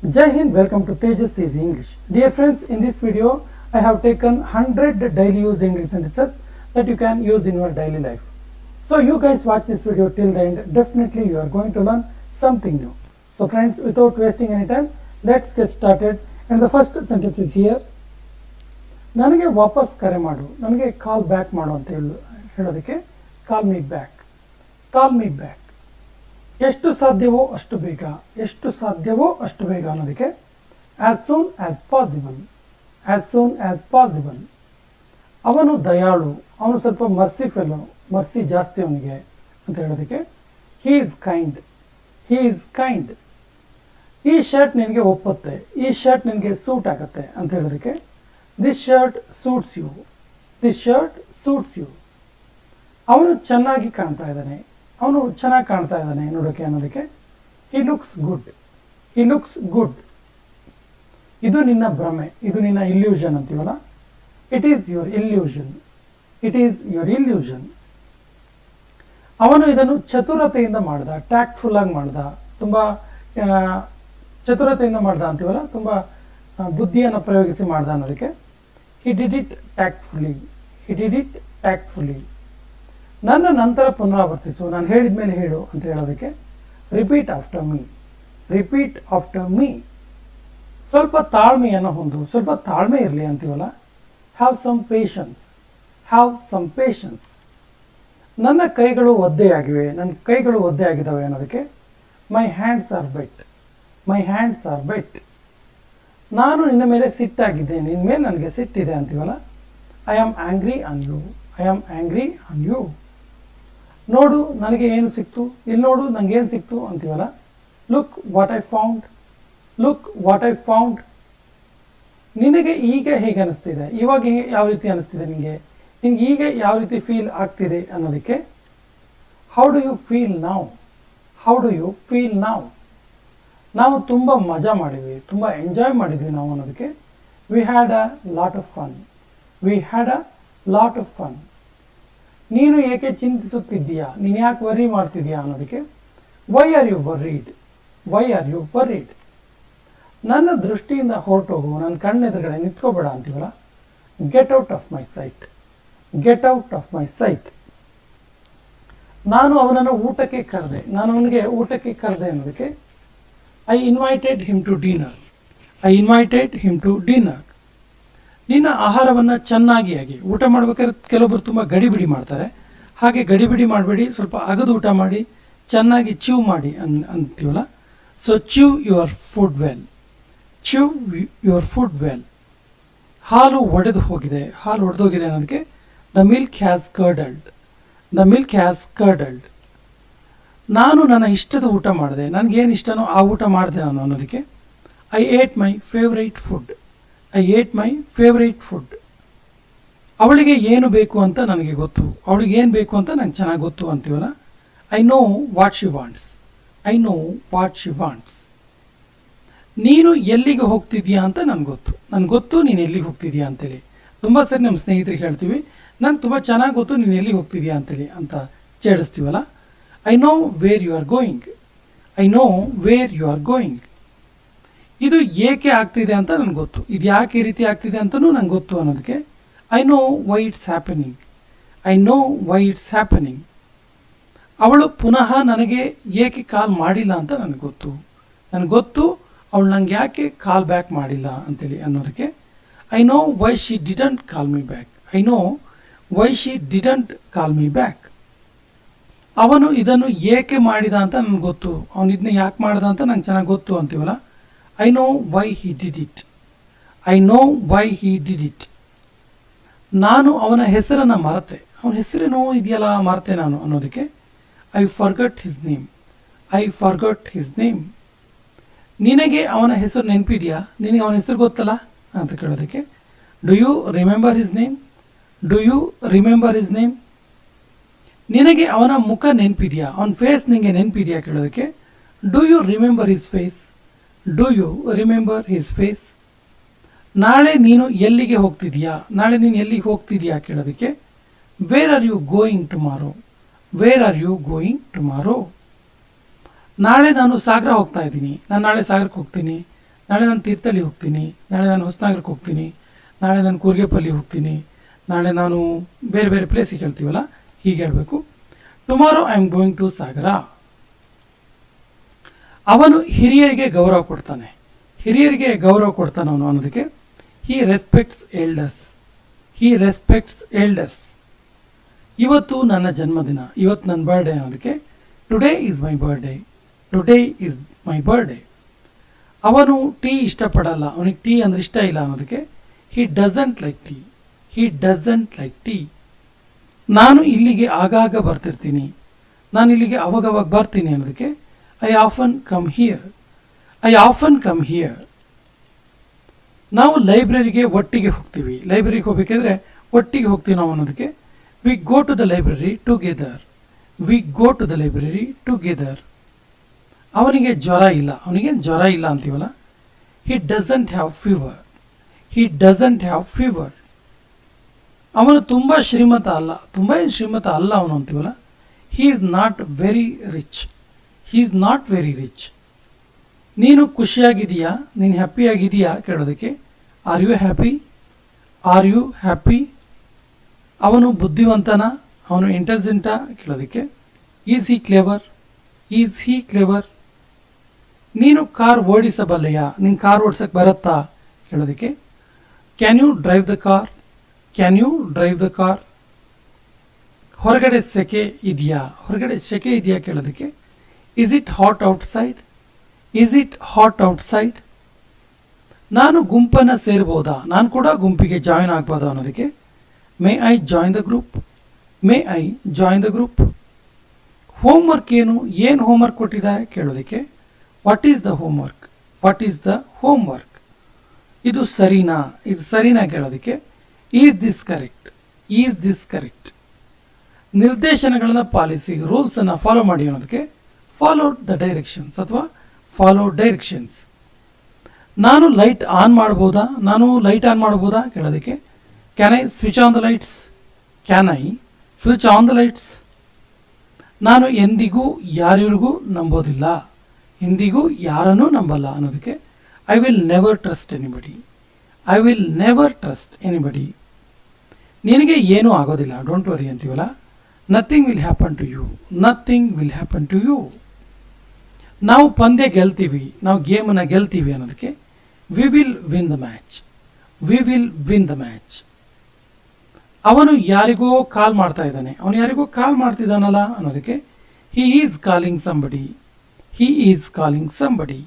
Jai Hind, welcome to Tejas Easy English. Dear friends, in this video, I have taken 100 daily use English sentences that you can use in your daily life. So you guys watch this video till the end, definitely you are going to learn something new. So friends, without wasting any time, let's get started. And the first sentence is here. ನನಗೆ ವಾಪಸ್ ಕರೆ ಮಾಡು, ನನಗೆ call back ಮಾಡು ಅಂತ ಹೇಳೋದಕ್ಕೆ call me back, call me back. ಎಷ್ಟು ಸಾಧ್ಯವೋ ಅಷ್ಟು ಬೇಗ, ಎಷ್ಟು ಸಾಧ್ಯವೋ ಅಷ್ಟು ಬೇಗ ಅನ್ನೋದಕ್ಕೆ as soon as possible, as soon as possible. ಅವನು ದಯಾಳು, ಅವನು ಸ್ವಲ್ಪ ಮರ್ಸಿ ಫೆಲೋ, ಮರ್ಸಿ ಜಾಸ್ತಿ ಅವನಿಗೆ ಅಂತ ಹೇಳೋದಕ್ಕೆ he is kind, he is kind. ಈ ಶರ್ಟ್ ನಿನಗೆ ಒಪ್ಪುತ್ತೆ, ಈ ಶರ್ಟ್ ನಿನಗೆ ಸೂಟ್ ಆಗುತ್ತೆ ಅಂತ ಹೇಳೋದಕ್ಕೆ this shirt suits you, this shirt suits you. ಅವನು ಚೆನ್ನಾಗಿ ಕಾಣ್ತಾ ಇದ್ದಾನೆ, ಅವನು ಚೆನ್ನಾಗಿ ಕಾಣ್ತಾ ಇದ್ದಾನೆ ನೋಡೋಕ್ಕೆ ಅನ್ನೋದಕ್ಕೆ he looks good, he looks good. ಇದು ನಿನ್ನ ಭ್ರಮೆ, ಇದು ನಿನ್ನ ಇಲ್ಯೂಷನ್ ಅಂತೀವಲ್ಲ, it is your illusion, it is your illusion. ಅವನು ಇದನ್ನು ಚತುರತೆಯಿಂದ ಮಾಡ್ದ, ಟ್ಯಾಕ್ಟ್ಫುಲ್ ಆಗಿ ಮಾಡ್ದ, ತುಂಬ ಚತುರತೆಯಿಂದ ಮಾಡ್ದ ಅಂತೀವಲ್ಲ, ತುಂಬ ಬುದ್ಧಿಯನ್ನು ಪ್ರಯೋಗಿಸಿ ಮಾಡ್ದ ಅನ್ನೋದಕ್ಕೆ he did it tactfully, he did it tactfully. ನನ್ನ ನಂತರ ಪುನರಾವರ್ತಿಸು, ನಾನು ಹೇಳಿದ ಮೇಲೆ ಹೇಳು ಅಂತ ಹೇಳೋದಕ್ಕೆ repeat after me, repeat after me. ಸ್ವಲ್ಪ ತಾಳ್ಮೆಯನ್ನು ಹೊಂದು, ಸ್ವಲ್ಪ ತಾಳ್ಮೆ ಇರಲಿ ಅಂತೀವಲ್ಲ, have some patience, have some patience. ನನ್ನ ಕೈಗಳು ಒದ್ದೆಯಾಗಿವೆ, ನನ್ನ ಕೈಗಳು ಒದ್ದೆ ಆಗಿದ್ದಾವೆ ಅನ್ನೋದಕ್ಕೆ my hands are wet, my hands are wet. ನಾನು ನಿನ್ನ ಮೇಲೆ ಸಿಟ್ಟಾಗಿದ್ದೇನೆ, ನಿನ್ನ ಮೇಲೆ ನನಗೆ ಸಿಟ್ಟಿದೆ ಅಂತೀವಲ್ಲ, I am angry on you, I am angry on you. ನೋಡು ನನಗೆ ಏನು ಸಿಕ್ತು, ಇಲ್ಲಿ ನೋಡು ನನಗೇನು ಸಿಕ್ತು ಅಂತೀವಲ್ಲ, look what I found, look what I found. ನಿನಗೆ ಈಗ ಹೇಗೆ ಅನಿಸ್ತಿದೆ, ಇವಾಗ ಯಾವ ರೀತಿ ಅನಿಸ್ತಿದೆ ನಿನಗೆ, ನಿನಗೆ ಈಗ ಯಾವ ರೀತಿ ಫೀಲ್ ಆಗ್ತಿದೆ ಅನ್ನೋದಕ್ಕೆ how do you feel now, how do you feel now. ನಾವು ತುಂಬ ಮಜಾ ಮಾಡಿದ್ವಿ, ತುಂಬ ಎಂಜಾಯ್ ಮಾಡಿದ್ವಿ ನಾವು ಅನ್ನೋದಕ್ಕೆ we had a lot of fun, we had a lot of fun. ನೀನು ಏಕೆ ಚಿಂತಿಸುತ್ತಿದ್ದೀಯಾ, ನೀನು ಯಾಕೆ ವರಿ ಮಾಡ್ತಿದ್ದೀಯಾ ಅನ್ನೋದಕ್ಕೆ why are you worried, why are you worried. ನನ್ನ ದೃಷ್ಟಿಯಿಂದ ಹೊರಟೋಗು, ನನ್ನ ಕಣ್ಣೆದುರುಗಡೆ ನಿಂತ್ಕೋಬೇಡ ಅಂತೀವಲ್ಲ, get out of my sight, get out of my sight. ನಾನು ಅವನನ್ನು ಊಟಕ್ಕೆ ಕರೆದೆ, ನಾನು ಅವನಿಗೆ ಊಟಕ್ಕೆ ಕರೆದೆ ಅನ್ನೋದಕ್ಕೆ I invited him to dinner, I invited him to dinner. ನಿನ್ನ ಆಹಾರವನ್ನು ಚೆನ್ನಾಗಿ ಆಗಿ ಊಟ ಮಾಡ್ಬೇಕಾದ್ರೆ ಕೆಲವೊಬ್ಬರು ತುಂಬ ಗಡಿಬಿಡಿ ಮಾಡ್ತಾರೆ, ಹಾಗೆ ಗಡಿಬಿಡಿ ಮಾಡಬೇಡಿ, ಸ್ವಲ್ಪ ಅಗದು ಊಟ ಮಾಡಿ, ಚೆನ್ನಾಗಿ ಚ್ಯೂ ಮಾಡಿ ಅಂತೀವಲ್ಲ, so chew your food well, chew your food well. ಹಾಲು ಒಡೆದು ಹೋಗಿದೆ, ಹಾಲು ಒಡೆದೋಗಿದೆ ಅನ್ನೋದಕ್ಕೆ the milk has curdled, the milk has curdled. ನಾನು ನನ್ನ ಇಷ್ಟದ ಊಟ ಮಾಡಿದೆ, ನನಗೇನು ಇಷ್ಟನೋ ಆ ಊಟ ಮಾಡಿದೆ ನಾನು ಅನ್ನೋದಕ್ಕೆ I eight my favourite food, I eight my favourite food. ಅವಳಿಗೆ ಏನು ಬೇಕು ಅಂತ ನನಗೆ ಗೊತ್ತು, ಅವಳಿಗೆ ಏನು ಬೇಕು ಅಂತ ನಂಗೆ ಚೆನ್ನಾಗಿ ಗೊತ್ತು ಅಂತೀವಲ್ಲ, I know what she wants, I know what she wants. ನೀನು ಎಲ್ಲಿಗೆ ಹೋಗ್ತಿದ್ಯಾ ಅಂತ ನನಗೆ ಗೊತ್ತು, ನನಗೆ ಗೊತ್ತು ನೀನು ಎಲ್ಲಿಗೆ ಹೋಗ್ತಿದ್ಯಾ ಅಂತೇಳಿ. ತುಂಬ ಸರಿ ನಮ್ಮ ಸ್ನೇಹಿತರಿಗೆ ಹೇಳ್ತೀವಿ, ನಂಗೆ ತುಂಬ ಚೆನ್ನಾಗಿ ಗೊತ್ತು ನೀನು ಎಲ್ಲಿಗೆ ಹೋಗ್ತಿದ್ಯಾ ಅಂತೇಳಿ ಅಂತ ಚೇಡಿಸ್ತೀವಲ್ಲ, I know where you are going, I know where you are going. ಇದು ಏಕೆ ಆಗ್ತಿದೆ ಅಂತ ನನಗೆ ಗೊತ್ತು, ಇದು ಯಾಕೆ ಈ ರೀತಿ ಆಗ್ತಿದೆ ಅಂತಲೂ ನಂಗೆ ಗೊತ್ತು ಅನ್ನೋದಕ್ಕೆ I know why it's happening, I know why it's happening. ಅವಳು ಪುನಃ ನನಗೆ ಏಕೆ ಕಾಲ್ ಮಾಡಿಲ್ಲ ಅಂತ ನನಗೆ ಗೊತ್ತು, ನನಗೆ ಗೊತ್ತು ಅವಳು ನಂಗೆ ಯಾಕೆ ಕಾಲ್ ಬ್ಯಾಕ್ ಮಾಡಿಲ್ಲ ಅಂತೇಳಿ ಅನ್ನೋದಕ್ಕೆ I know why she didn't call me back, I know why she didn't call me back. ಅವನು ಇದನ್ನು ಏಕೆ ಮಾಡಿದ ಅಂತ ನನಗೆ ಗೊತ್ತು, ಅವನು ಇದನ್ನ ಯಾಕೆ ಮಾಡ್ದ ಅಂತ ನಂಗೆ ಚೆನ್ನಾಗಿ ಗೊತ್ತು ಅಂತೀವಲ್ಲ, I know why he did it, I know why he did it. ನಾನು ಅವನ ಹೆಸರನ್ನು ಮರೆತೆ, ಅವನ ಹೆಸರೇನೋ ಇದೆಯಲ್ಲ ಮರೆತೆ ನಾನು ಅನ್ನೋದಕ್ಕೆ I forgot his name, I forgot his name. ನಿನಗೆ ಅವನ ಹೆಸರು ನೆನಪಿದೆಯಾ, ನಿನಗೆ ಅವನ ಹೆಸರು ಗೊತ್ತಲ್ಲ ಅಂತ ಕೇಳೋದಕ್ಕೆ do you remember his name, do you remember his name. ನಿನಗೆ ಅವನ ಮುಖ ನೆನಪಿದೆಯಾ, ಅವನ ಫೇಸ್ ನಿನಗೆ ನೆನಪಿದೆಯಾ ಕೇಳೋದಕ್ಕೆ do you remember his face, do you remember his face. ನಾಳೆ ನೀನು ಎಲ್ಲಿಗೆ ಹೋಗ್ತಿದ್ಯಾ, ನಾಳೆ ನೀನು ಎಲ್ಲಿಗೆ ಹೋಗ್ತಿದ್ಯಾ ಕೇಳೋದಕ್ಕೆ where are you going tomorrow, where are you going tomorrow. ನಾಳೆ ನಾನು ಸಾಗರ ಹೋಗ್ತಾ ಇದ್ದೀನಿ, ನಾನು ನಾಳೆ ಸಾಗರಕ್ಕೆ ಹೋಗ್ತೀನಿ, ನಾಳೆ ನಾನು ತೀರ್ಥಹಳ್ಳಿ ಹೋಗ್ತೀನಿ, ನಾಳೆ ನಾನು ಹೊಸನಗರಕ್ಕೆ ಹೋಗ್ತೀನಿ, ನಾಳೆ ನಾನು ಕೂರ್ಗೆಪಲ್ಲಿ ಹೋಗ್ತೀನಿ, ನಾಳೆ ನಾನು ಬೇರೆ ಬೇರೆ ಪ್ಲೇಸಿಗೆ ಹೇಳ್ತೀವಲ್ಲ, ಹೀಗೆ ಹೇಳಬೇಕು. Tomorrow I am going to Sagar. ಅವನು ಹಿರಿಯರಿಗೆ ಗೌರವ ಕೊಡ್ತಾನೆ. ಹಿರಿಯರಿಗೆ ಗೌರವ ಕೊಡ್ತಾನೆ ಅವನು ಅನ್ನೋದಕ್ಕೆ he respects elders. He respects elders. ಇವತ್ತು ನನ್ನ ಜನ್ಮದಿನ, ಇವತ್ತು ನನ್ನ ಬರ್ಡೇ ಅನ್ನೋದಕ್ಕೆ today is my birthday. Today is my birthday. ಅವನು ಟೀ ಇಷ್ಟಪಡಲ್ಲ, ಅವನಿಗೆ ಟೀ ಅಂದರೆ ಇಷ್ಟ ಇಲ್ಲ ಅನ್ನೋದಕ್ಕೆ he doesn't like tea. He doesn't like tea. ನಾನು ಇಲ್ಲಿಗೆ ಆಗಾಗ ಬರ್ತಿರ್ತೀನಿ, ನಾನು ಇಲ್ಲಿಗೆ ಅವಾಗವಾಗ ಬರ್ತೀನಿ ಅನ್ನೋದಕ್ಕೆ I often come here. I often come here. ನಾವು ಲೈಬ್ರರಿಗೆ ಒಟ್ಟಿಗೆ ಹೋಗ್ತೀವಿ. ಲೈಬ್ರರಿಗೆ ಹೋಗ್ಬೇಕಾದ್ರೆ ಒಟ್ಟಿಗೆ ಹೋಗ್ತೀವಿ ನಾವು ಅನ್ನೋದಕ್ಕೆ we go to the library together. We go to the library together. ಅವನಿಗೆ ಜ್ವರ ಇಲ್ಲ, ಅವನಿಗೆ ಜ್ವರ ಇಲ್ಲ ಅಂತೀವಲ್ಲ, he doesn't have fever. He doesn't have fever. ಅವನು ತುಂಬ ಶ್ರೀಮಂತ ಅಲ್ಲ, ತುಂಬ ಏನು ಶ್ರೀಮಂತ ಅಲ್ಲ ಅವನು ಅಂತೀವಲ್ಲ, he is not very rich. He is not very rich. ನೀನು ಖುಷಿಯಾಗಿದೆಯಾ, ನೀನು ಹ್ಯಾಪಿಯಾಗಿದೆಯಾ ಕೇಳೋದಕ್ಕೆ are you happy. Are you happy. ಅವನು ಬುದ್ಧಿವಂತನ, ಅವನು ಇಂಟೆಲಿಜೆಂಟಾ ಕೇಳೋದಕ್ಕೆ is he clever. Is he clever. ನೀನು ಕಾರ್ ಓಡಿಸಬಲ್ಲೆಯಾ, ನೀನು ಕಾರ್ ಓಡಿಸೋಕ್ಕೆ ಬರುತ್ತಾ ಕೇಳೋದಕ್ಕೆ can you drive the car. Can you drive the car. ಹೊರಗಡೆ ಸೆಕೆ ಇದೆಯಾ, ಹೊರಗಡೆ ಸೆಕೆ ಇದೆಯಾ ಕೇಳೋದಕ್ಕೆ is it hot outside. Is it hot outside. ನಾನು ಗುಂಪನ್ನು ಸೇರ್ಬೋದಾ, ನಾನು ಕೂಡ ಗುಂಪಿಗೆ ಜಾಯಿನ್ ಆಗ್ಬೋದಾ ಅನ್ನೋದಕ್ಕೆ may I join the group. May I join the group. Homework ಏನು, ಏನು ಹೋಮ್ವರ್ಕ್ ಕೊಟ್ಟಿದ್ದಾರೆ ಕೇಳೋದಕ್ಕೆ what is the homework. What is the homework. ಇದು ಸರಿನಾ, ಇದು ಸರಿನಾ ಕೇಳೋದಕ್ಕೆ is this correct. Is this correct. ನಿರ್ದೇಶನಗಳನ್ನು ಪಾಲಿಸಿ, ರೂಲ್ಸನ್ನು ಫಾಲೋ ಮಾಡಿ ಅನ್ನೋದಕ್ಕೆ ಫಾಲೋ ದ ಡೈರೆಕ್ಷನ್ಸ್ ಅಥವಾ ಫಾಲೋ ಡೈರೆಕ್ಷನ್ಸ್. ನಾನು ಲೈಟ್ ಆನ್ ಮಾಡ್ಬೋದಾ, ನಾನು ಲೈಟ್ ಆನ್ ಮಾಡ್ಬೋದಾ ಕೇಳೋದಕ್ಕೆ can I switch on the lights. Can I switch on the lights. ನಾನು ಎಂದಿಗೂ ಯಾರಿಗೂ ನಂಬೋದಿಲ್ಲ, ಎಂದಿಗೂ ಯಾರನ್ನೂ ನಂಬಲ್ಲ ಅನ್ನೋದಕ್ಕೆ I will never trust anybody. I will never trust anybody. ನಿನಗೆ ಏನೂ ಆಗೋದಿಲ್ಲ, ಡೋಂಟ್ ವರಿ ಅಂತೀವಲ್ಲ, nothing will happen to you. Nothing will happen to you. ನಾವು ಪಂದ್ಯ ಗೆಲ್ತೀವಿ, ನಾವು ಗೇಮನ್ನು ಗೆಲ್ತೀವಿ ಅನ್ನೋದಕ್ಕೆ we will win the match. We will win the match. ಅವನು ಯಾರಿಗೋ ಕಾಲ್ ಮಾಡ್ತಾ ಇದ್ದಾನೆ, ಅವನು ಯಾರಿಗೋ ಕಾಲ್ ಮಾಡ್ತಿದ್ದಾನಲ್ಲ ಅನ್ನೋದಕ್ಕೆ he is calling somebody. He is calling somebody.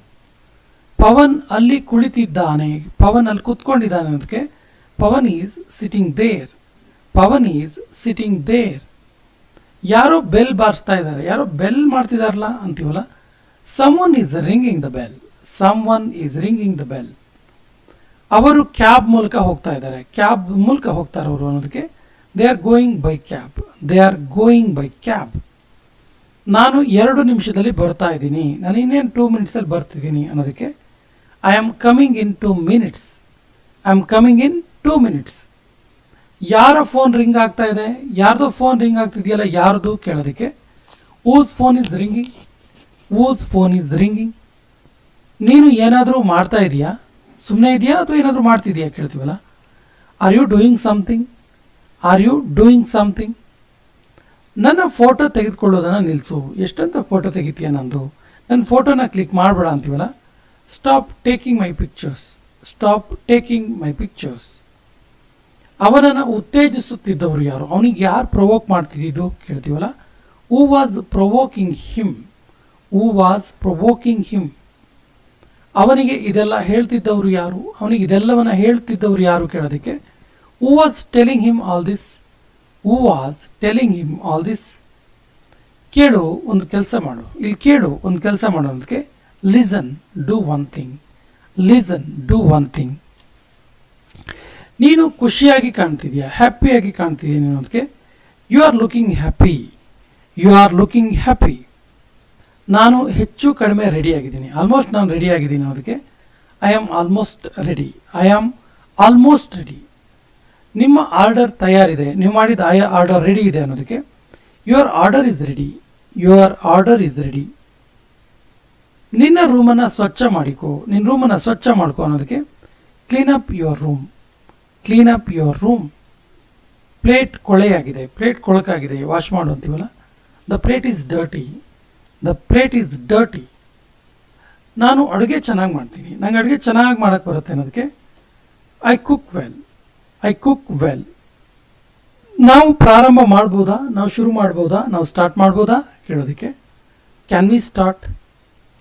Pavan ಅಲ್ಲಿ ಕುಳಿತಿದ್ದಾನೆ, ಪವನ್ ಅಲ್ಲಿ ಕುತ್ಕೊಂಡಿದ್ದಾನೆ ಅನ್ನೋದಕ್ಕೆ Pavan is sitting there. Pavan is sitting there. ಯಾರೋ ಬೆಲ್ ಬಾರಿಸ್ತಾ ಇದ್ದಾರೆ, ಯಾರೋ ಬೆಲ್ ಮಾಡ್ತಿದಾರಲ್ಲ ಅಂತೀವಲ್ಲ, someone is ringing the bell. Someone is ringing the bell. ಅವರು ಕ್ಯಾಬ್ ಮೂಲಕ ಹೋಗ್ತಾ ಇದ್ದಾರೆ, ಕ್ಯಾಬ್ ಮೂಲಕ ಹೋಗ್ತಾರೆ ಅವರು ಅನ್ನೋದಕ್ಕೆ they are going by cab. They are going by cab. ನಾನು 2 ನಿಮಿಷದಲ್ಲಿ ಬರ್ತಾ ಇದ್ದೀನಿ, ನಾನು ಇನ್ನೇನು 2 ಮಿನಿಟ್ಸಲ್ಲಿ ಬರ್ತಿದ್ದೀನಿ ಅನ್ನೋದಕ್ಕೆ I am coming in 2 minutes. I am coming in 2 minutes. ಯಾರ ಫೋನ್ ರಿಂಗ್ ಆಗ್ತಾ ಇದೆ, ಯಾರ್ದೋ ಫೋನ್ ರಿಂಗ್ ಆಗ್ತಿದೆಯಲ್ಲ, ಯಾರ್ದು ಕೇಳೋದಕ್ಕೆ whose phone is ringing. Whose phone is ringing. ನೀನು ಏನಾದರೂ ಮಾಡ್ತಾ ಇದೆಯಾ, ಸುಮ್ಮನೆ ಇದೆಯಾ ಅಥವಾ ಏನಾದರೂ ಮಾಡ್ತಿದೆಯಾ ಕೇಳ್ತೀವಲ್ಲ, are you doing something. Are you doing something. ನನ್ನ ಫೋಟೋ ತೆಗೆದುಕೊಳ್ಳೋದನ್ನು ನಿಲ್ಲಿಸು. ಎಷ್ಟಂತ ಫೋಟೋ ತೆಗಿತೀಯ ನಂದು, ನನ್ನ ಫೋಟೋನ ಕ್ಲಿಕ್ ಮಾಡಬೇಡ ಅಂತೀವಲ್ಲ, stop taking my pictures. Stop taking my pictures. ಅವನನ್ನು ಉತ್ತೇಜಿಸುತ್ತಿದ್ದವರು ಯಾರು, ಅವನಿಗೆ ಯಾರು ಪ್ರೊವೋಕ್ ಮಾಡ್ತಿದ್ದು ಕೇಳ್ತೀವಲ್ಲ, who was provoking him. Who was provoking him. ಅವನಿಗೆ ಇದೆಲ್ಲ ಹೇಳ್ತಿದ್ದವರು ಯಾರು, ಅವನಿಗೆ ಇದೆಲ್ಲವನ್ನ ಹೇಳ್ತಿದ್ದವರು ಯಾರು ಕೇಳೋದಕ್ಕೆ who was telling him all this. Who was telling him all this. ಕೇಳು ಒಂದು ಕೆಲಸ ಮಾಡು, ಇಲ್ಲಿ ಕೇಳು ಒಂದು ಕೆಲಸ ಮಾಡು ಅನ್ನೋದಕ್ಕೆ listen do one thing. Listen do one thing. ನೀನು ಖುಷಿಯಾಗಿ ಕಾಣ್ತಿದ್ಯಾ, ಹ್ಯಾಪಿಯಾಗಿ ಕಾಣ್ತಿದ್ಯಾ ಅನ್ನೋದಕ್ಕೆ you are looking happy. You are looking happy. ನಾನು ಹೆಚ್ಚು ಕಡಿಮೆ ರೆಡಿಯಾಗಿದ್ದೀನಿ, ಆಲ್ಮೋಸ್ಟ್ ನಾನು ರೆಡಿಯಾಗಿದ್ದೀನಿ ಅನ್ನೋದಕ್ಕೆ I am almost ready. I am almost ready. ನಿಮ್ಮ ಆರ್ಡರ್ ತಯಾರಿದೆ, ನೀವು ಮಾಡಿದ ಆರ್ಡರ್ ರೆಡಿ ಇದೆ ಅನ್ನೋದಕ್ಕೆ your order is ready. Your order is ready. ನಿನ್ನ ರೂಮನ್ನು ಸ್ವಚ್ಛ ಮಾಡಿಕೋ, ನಿನ್ನ ರೂಮನ್ನು ಸ್ವಚ್ಛ ಮಾಡ್ಕೋ ಅನ್ನೋದಕ್ಕೆ clean up your room, clean up your room. Plate ಕೊಳೆಯಾಗಿದೆ, ಪ್ಲೇಟ್ ಕೊಳಕಾಗಿದೆ, ವಾಶ್ ಮಾಡು ಅಂತೀವಲ್ಲ. The plate is dirty, the plate is dirty. ನಾನು ಅಡುಗೆ ಚೆನ್ನಾಗಿ ಮಾಡ್ತೀನಿ, ನಂಗೆ ಅಡುಗೆ ಚೆನ್ನಾಗಿ ಮಾಡೋಕ್ಕೆ ಬರುತ್ತೆ ಅನ್ನೋದಕ್ಕೆ I cook well, I cook well. ನಾವು ಪ್ರಾರಂಭ ಮಾಡ್ಬೋದಾ, ನಾವು ಶುರು ಮಾಡ್ಬೋದಾ, ನಾವು ಸ್ಟಾರ್ಟ್ ಮಾಡ್ಬೋದಾ ಕೇಳೋದಕ್ಕೆ can we start,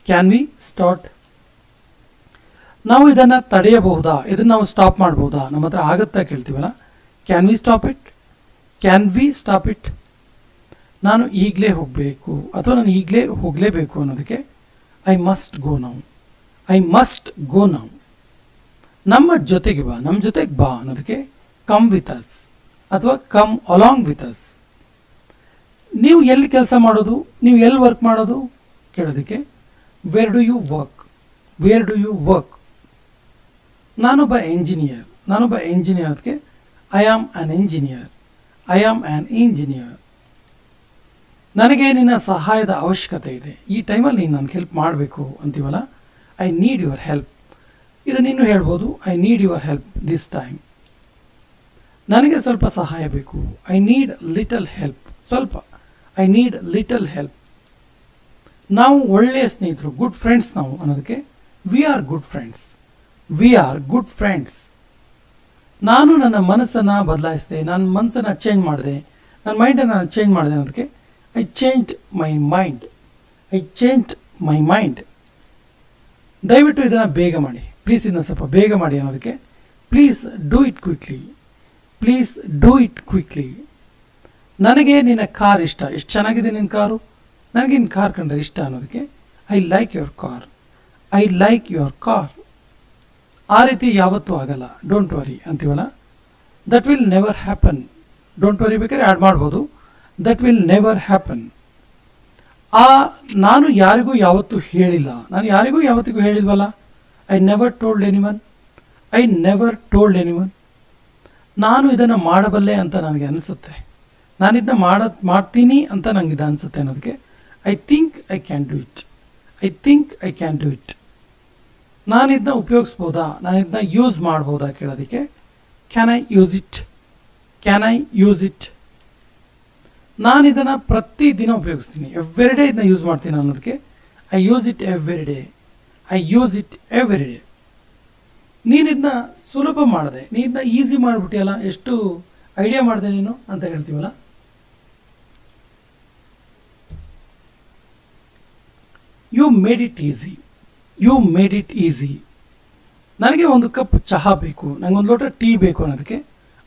can we start. ನಾವು ಇದನ್ನು ತಡೆಯಬಹುದಾ, ಇದನ್ನು ನಾವು ಸ್ಟಾಪ್ ಮಾಡ್ಬೋದಾ, ನಮ್ಮ ಹತ್ರ ಆಗುತ್ತಾ ಕೇಳ್ತೀವಲ್ಲ. Can we stop it, can we stop it. ನಾನು ಈಗಲೇ ಹೋಗಬೇಕು ಅಥವಾ ನಾನು ಈಗಲೇ ಹೋಗಲೇಬೇಕು ಅನ್ನೋದಕ್ಕೆ I must go now, I must go now. ನಮ್ಮ ಜೊತೆಗೆ ಬಾ, ನಮ್ಮ ಜೊತೆಗೆ ಬಾ ಅನ್ನೋದಕ್ಕೆ ಕಮ್ ವಿತ್ ಅಸ್ ಅಥವಾ ಕಮ್ ಅಲಾಂಗ್ ವಿತ್ ಅಸ್. ನೀವು ಎಲ್ಲಿ ಕೆಲಸ ಮಾಡೋದು, ನೀವು ಎಲ್ಲಿ ವರ್ಕ್ ಮಾಡೋದು ಕೇಳೋದಕ್ಕೆ where do you work, where do you work. ನಾನೊಬ್ಬ ಎಂಜಿನಿಯರ್, ನಾನೊಬ್ಬ ಎಂಜಿನಿಯರ್ ಅದಕ್ಕೆ I am an engineer, I am an engineer. ನನಗೆ ನಿನ್ನ ಸಹಾಯದ ಅವಶ್ಯಕತೆ ಇದೆ, ಈ ಟೈಮಲ್ಲಿ ನೀನು ನನಗೆ ಹೆಲ್ಪ್ ಮಾಡಬೇಕು ಅಂತೀವಲ್ಲ. I need your help. ಇದನ್ನು ನೀನು ಹೇಳ್ಬೋದು, I need your help this time. ನನಗೆ ಸ್ವಲ್ಪ ಸಹಾಯ ಬೇಕು, ಐ ನೀಡ್ ಲಿಟಲ್ ಹೆಲ್ಪ್, ಸ್ವಲ್ಪ, ಐ ನೀಡ್ ಲಿಟಲ್ ಹೆಲ್ಪ್. ನಾವು ಒಳ್ಳೆಯ ಸ್ನೇಹಿತರು, ಗುಡ್ ಫ್ರೆಂಡ್ಸ್ ನಾವು ಅನ್ನೋದಕ್ಕೆ we are good friends, we are good friends. ನಾನು ನನ್ನ ಮನಸ್ಸನ್ನು ಬದಲಾಯಿಸಿದೆ, ನನ್ನ ಮನಸ್ಸನ್ನು ಚೇಂಜ್ ಮಾಡಿದೆ, ನನ್ನ ಮೈಂಡನ್ನು ಚೇಂಜ್ ಮಾಡಿದೆ ಅನ್ನೋದಕ್ಕೆ I changed my mind, I changed my mind. ದಯವಿಟ್ಟು ಇದನ್ನು ಬೇಗ ಮಾಡಿ, ಪ್ಲೀಸ್ ಇದನ್ನು ಸ್ವಲ್ಪ ಬೇಗ ಮಾಡಿ ಅನ್ನೋದಕ್ಕೆ please do it quickly, please do it quickly. ನನಗೆ ನಿನ್ನ ಕಾರ್ ಇಷ್ಟ, ಎಷ್ಟು ಚೆನ್ನಾಗಿದೆ ನಿನ್ನ ಕಾರು, ನನಗೆ ನಿನ್ನ ಕಾರ್ ಕಂಡ್ರೆ ಇಷ್ಟ ಅನ್ನೋದಕ್ಕೆ I like your car, I like your car. ಆ ರೀತಿ ಯಾವತ್ತೂ ಆಗಲ್ಲ, ಡೋಂಟ್ ವರಿ ಅಂತೀವಲ್ಲ. That will never happen, don't worry ಬೇಕಾದ್ರೆ ಆ್ಯಡ್ ಮಾಡ್ಬೋದು, ದಟ್ ವಿಲ್ ನೆವರ್ ಹ್ಯಾಪನ್. ನಾನು ಯಾರಿಗೂ ಯಾವತ್ತೂ ಹೇಳಿಲ್ಲ, ನಾನು ಯಾರಿಗೂ ಯಾವತ್ತಿಗೂ ಹೇಳಿಲ್ವಲ್ಲ. I never told anyone, I never told anyone. ನಾನು ಇದನ್ನು ಮಾಡಬಲ್ಲೆ ಅಂತ ನನಗೆ ಅನಿಸುತ್ತೆ, ನಾನು ಇದನ್ನ ಮಾಡ್ತೀನಿ ಅಂತ ನನಗೆ ಇದು ಅನಿಸುತ್ತೆ ಅನ್ನೋದಕ್ಕೆ I think I can do it, I think I can do it. ನಾನು ಇದನ್ನ ಉಪಯೋಗಿಸ್ಬೋದಾ, ನಾನು ಇದನ್ನ ಯೂಸ್ ಮಾಡ್ಬೋದಾ ಕೇಳೋದಕ್ಕೆ can I use it, can I use it. ನಾನು ಇದನ್ನು ಪ್ರತಿದಿನ ಉಪಯೋಗಿಸ್ತೀನಿ, ಎವ್ರಿ ಡೇ ಇದನ್ನ ಯೂಸ್ ಮಾಡ್ತೀನಿ ಅನ್ನೋದಕ್ಕೆ I use it every day, I use it every day. ನೀನು ಇದನ್ನ ಸುಲಭ ಮಾಡಿದೆ, ನೀನು ಇದನ್ನ ಈಸಿ ಮಾಡಿಬಿಟ್ಟಿಯಲ್ಲ, ಎಷ್ಟು ಐಡಿಯಾ ಮಾಡಿದೆ ನೀನು ಅಂತ ಹೇಳ್ತೀವಲ್ಲ. You made it easy, you made it easy. ನನಗೆ ಒಂದು ಕಪ್ ಚಹಾ ಬೇಕು, ನನಗೆ ಒಂದು ಲೋಟ ಟೀ ಬೇಕು ಅನ್ನೋದಕ್ಕೆ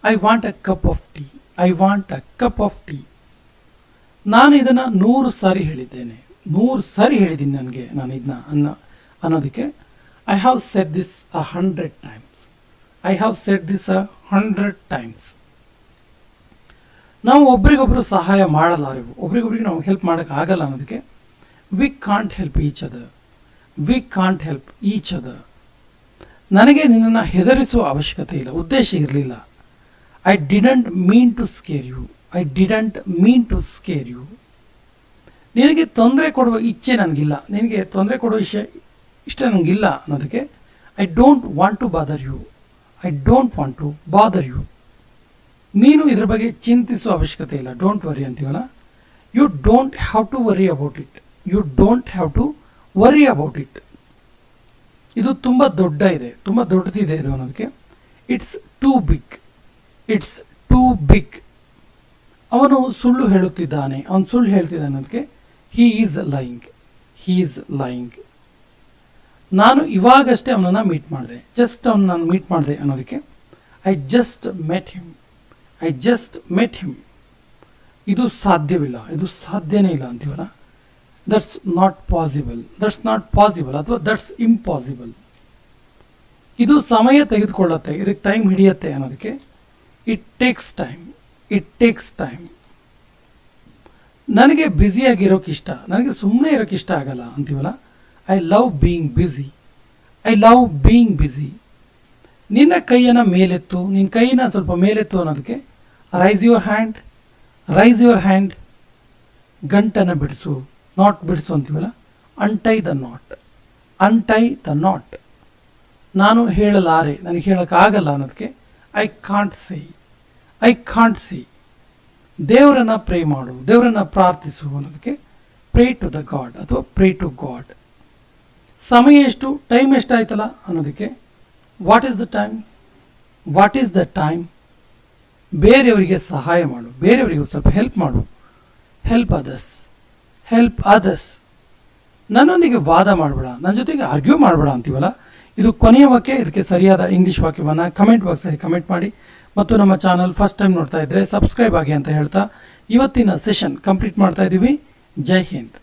I want a cup of tea, I want a cup of tea. ನಾನು ಇದನ್ನು 100 ಸಾರಿ ಹೇಳಿದ್ದೇನೆ, 100 ಸಾರಿ ಹೇಳಿದ್ದೀನಿ ನನಗೆ ನಾನು ಇದನ್ನ ಅನ್ನೋದಕ್ಕೆ I have said this 100 times, I have said this 100 times. ನಾವು ಒಬ್ರಿಗೊಬ್ರು ಸಹಾಯ ಮಾಡಲಾರೆವು, ಒಬ್ರಿಗೊಬ್ರಿಗೆ ನಾವು ಹೆಲ್ಪ್ ಮಾಡೋಕ್ಕಾಗಲ್ಲ ಅನ್ನೋದಕ್ಕೆ we can't help each other, we can't help each other. ನನಗೆ ನಿನ್ನನ್ನು ಹೆದರಿಸುವ ಅವಶ್ಯಕತೆ ಇಲ್ಲ, ಉದ್ದೇಶ ಇರಲಿಲ್ಲ. I didn't mean to scare you, I didn't mean to scare you. ನಿನಗೆ ತೊಂದರೆ ಕೊಡುವ ಇಚ್ಛೆ ನನಗಿಲ್ಲ, ನಿನಗೆ ತೊಂದರೆ ಕೊಡುವ ಇಷ್ಟ ನನಗಿಲ್ಲ ಅನ್ನೋದಕ್ಕೆ I don't want to bother you, I don't want to bother you. ನೀನು ಇದ್ರ ಬಗ್ಗೆ ಚಿಂತಿಸುವ ಅವಶ್ಯಕತೆ ಇಲ್ಲ, ಡೋಂಟ್ ವರಿ ಅಂತೀವಲ್ಲ. You don't have to worry about it, you don't have to worry about it. ಇದು ತುಂಬ ದೊಡ್ಡ ಇದೆ, ತುಂಬ ದೊಡ್ಡದಿದೆ ಇದು ಅನ್ನೋದಕ್ಕೆ it's too big, it's too big. ಅವನು ಸುಳ್ಳು ಹೇಳುತ್ತಿದ್ದಾನೆ, ಅವನು ಸುಳ್ಳು ಹೇಳ್ತಿದ್ದಾನೆ ಅನ್ನೋದಕ್ಕೆ he is lying, he is lying. ನಾನು ಇವಾಗಷ್ಟೇ ಅವನನ್ನು ಮೀಟ್ ಮಾಡಿದೆ, ಜಸ್ಟ್ ಅವನು ನಾನು ಮೀಟ್ ಮಾಡಿದೆ ಅನ್ನೋದಕ್ಕೆ I just met him, I just met him. ಇದು ಸಾಧ್ಯವಿಲ್ಲ, ಇದು ಸಾಧ್ಯನೇ ಇಲ್ಲ ಅಂತೀವಲ್ಲ. That's not possible, that's not possible ಅಥವಾ ದಟ್ಸ್ ಇಂಪಾಸಿಬಲ್. ಇದು ಸಮಯ ತೆಗೆದುಕೊಳ್ಳುತ್ತೆ, ಇದಕ್ಕೆ ಟೈಮ್ ಹಿಡಿಯುತ್ತೆ ಅನ್ನೋದಕ್ಕೆ it takes time, it takes time. ನನಗೆ ಬ್ಯುಸಿಯಾಗಿರೋಕೆ ಇಷ್ಟ, ನನಗೆ ಸುಮ್ಮನೆ ಇರೋಕ್ಕೆ ಇಷ್ಟ ಆಗಲ್ಲ ಅಂತೀವಲ್ಲ. I love being busy, I love being busy. ನಿನ್ನ ಕೈಯನ್ನು ಮೇಲೆತ್ತು, ನಿನ್ನ ಕೈಯನ್ನು ಸ್ವಲ್ಪ ಮೇಲೆತ್ತು ಅನ್ನೋದಕ್ಕೆ raise your hand, raise your hand. ಗಂಟನ್ನು ಬಿಡಿಸು, ನಾಟ್ ಬಿಡಿಸು ಅಂತೀವಲ್ಲ. ಅಂಟೈ ದ ನಾಟ್, ಅನ್ಟೈ ದ ನಾಟ್. ನಾನು ಹೇಳಲಾರೆ, ನನಗೆ ಹೇಳೋಕ್ಕಾಗಲ್ಲ ಅನ್ನೋದಕ್ಕೆ I can't say. I can't say. ದೇವರನ್ನು ಪ್ರೇ ಮಾಡು, ದೇವರನ್ನು ಪ್ರಾರ್ಥಿಸು ಅನ್ನೋದಕ್ಕೆ ಪ್ರೇ ಟು ದ ಗಾಡ್ ಅಥವಾ ಪ್ರೇ ಟು ಗಾಡ್. ಸಮಯ ಎಷ್ಟು, ಟೈಮ್ ಎಷ್ಟಾಯ್ತಲ್ಲ ಅನ್ನೋದಕ್ಕೆ what is the time. What is the time. ಬೇರೆಯವರಿಗೆ ಸಹಾಯ ಮಾಡು, ಬೇರೆಯವರಿಗೆ ಸ್ವಲ್ಪ ಹೆಲ್ಪ್ ಮಾಡು. Help others. Help others. ನನ್ನೊಂದಿಗೆ ವಾದ ಮಾಡಬೇಡ, ನನ್ನ ಜೊತೆಗೆ ಆರ್ಗ್ಯೂ ಮಾಡಬೇಡ ಅಂತೀವಲ್ಲ, ಇದು ಕೊನೆಯ ವಾಕ್ಯ. ಇದಕ್ಕೆ ಸರಿಯಾದ ಇಂಗ್ಲೀಷ್ ವಾಕ್ಯವನ್ನು ಕಮೆಂಟ್ ಬಾಕ್ಸಲ್ಲಿ ಕಮೆಂಟ್ ಮಾಡಿ ಮತ್ತು ನಮ್ಮ ಚಾನಲ್ ಫಸ್ಟ್ ಟೈಮ್ ನೋಡ್ತಾ ಇದ್ದರೆ ಸಬ್ಸ್ಕ್ರೈಬ್ ಆಗಿ ಅಂತ ಹೇಳ್ತಾ ಇವತ್ತಿನ ಸೆಷನ್ ಕಂಪ್ಲೀಟ್ ಮಾಡ್ತಾ ಇದ್ದೀವಿ. ಜೈ ಹಿಂದ್.